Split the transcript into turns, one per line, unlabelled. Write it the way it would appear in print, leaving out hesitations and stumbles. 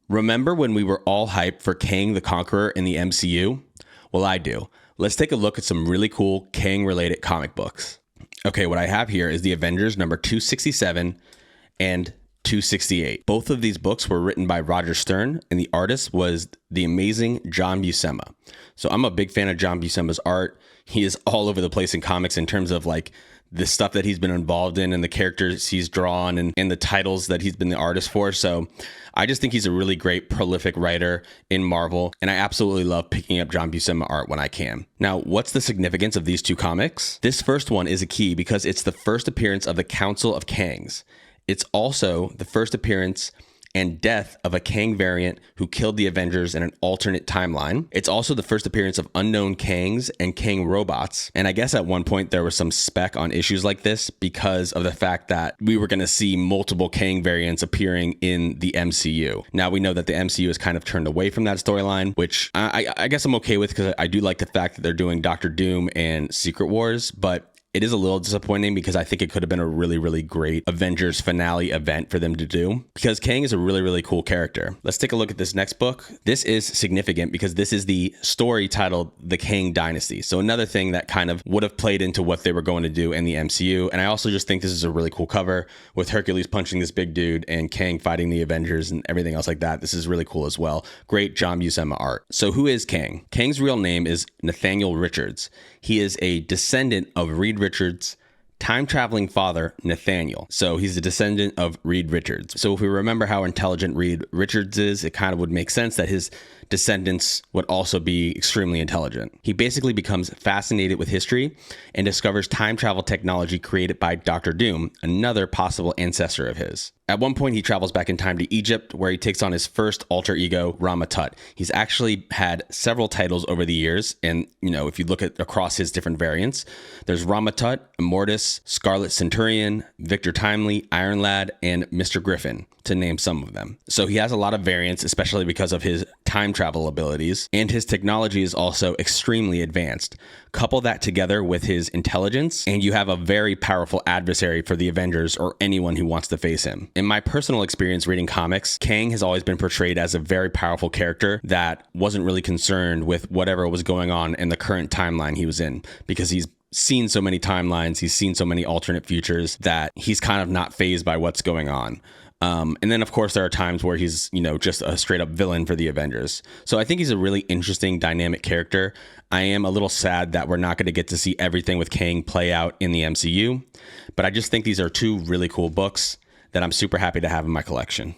Remember when we were all hyped for Kang the Conqueror in the MCU? Well, I do. Let's take a look at some really cool Kang-related comic books. Okay, what I have here is the Avengers number 267 and 268. Both of these books were written by Roger Stern, and the artist was the amazing John Buscema. So I'm a big fan of John Buscema's art. He is all over the place in comics in terms of like the stuff that he's been involved in and the characters he's drawn and the titles that he's been the artist for. So I just think he's a really great, prolific writer in Marvel, and I absolutely love picking up John Buscema art when I can. Now, what's the significance of these two comics? This first one is a key because it's the first appearance of the Council of Kangs. It's also the first appearance and death of a Kang variant who killed the Avengers in an alternate timeline. It's also the first appearance of unknown Kangs and Kang robots. And I guess at one point there was some spec on issues like this because of the fact that we were going to see multiple Kang variants appearing in the MCU. Now we know that the MCU has kind of turned away from that storyline, which I guess I'm okay with because I do like the fact that they're doing Doctor Doom and Secret Wars, but it is a little disappointing because I think it could have been a really, really great Avengers finale event for them to do because Kang is a really, really cool character. Let's take a look at this next book. This is significant because this is the story titled The Kang Dynasty. So another thing that kind of would have played into what they were going to do in the MCU. And I also just think this is a really cool cover with Hercules punching this big dude and Kang fighting the Avengers and everything else like that. This is really cool as well. Great John Buscema art. So who is Kang? Kang's real name is Nathaniel Richards. He is a descendant of Reed Richards' time-traveling father, Nathaniel. So he's a descendant of Reed Richards. So if we remember how intelligent Reed Richards is, it kind of would make sense that his descendants would also be extremely intelligent. He basically becomes fascinated with history and discovers time travel technology created by Doctor Doom, another possible ancestor of his. At one point, he travels back in time to Egypt, where he takes on his first alter ego, Rama Tut. He's actually had several titles over the years, and if you look at across his different variants, there's Rama Tut, Immortus, Scarlet Centurion, Victor Timely, Iron Lad, and Mr. Griffin, to name some of them. So he has a lot of variants, especially because of his time travel abilities, and his technology is also extremely advanced. Couple that together with his intelligence, and you have a very powerful adversary for the Avengers or anyone who wants to face him. In my personal experience reading comics, Kang has always been portrayed as a very powerful character that wasn't really concerned with whatever was going on in the current timeline he was in, because he's seen so many timelines, he's seen so many alternate futures that he's kind of not fazed by what's going on. And then, of course, there are times where he's, just a straight up villain for the Avengers. So I think he's a really interesting, dynamic character. I am a little sad that we're not going to get to see everything with Kang play out in the MCU, but I just think these are two really cool books that I'm super happy to have in my collection.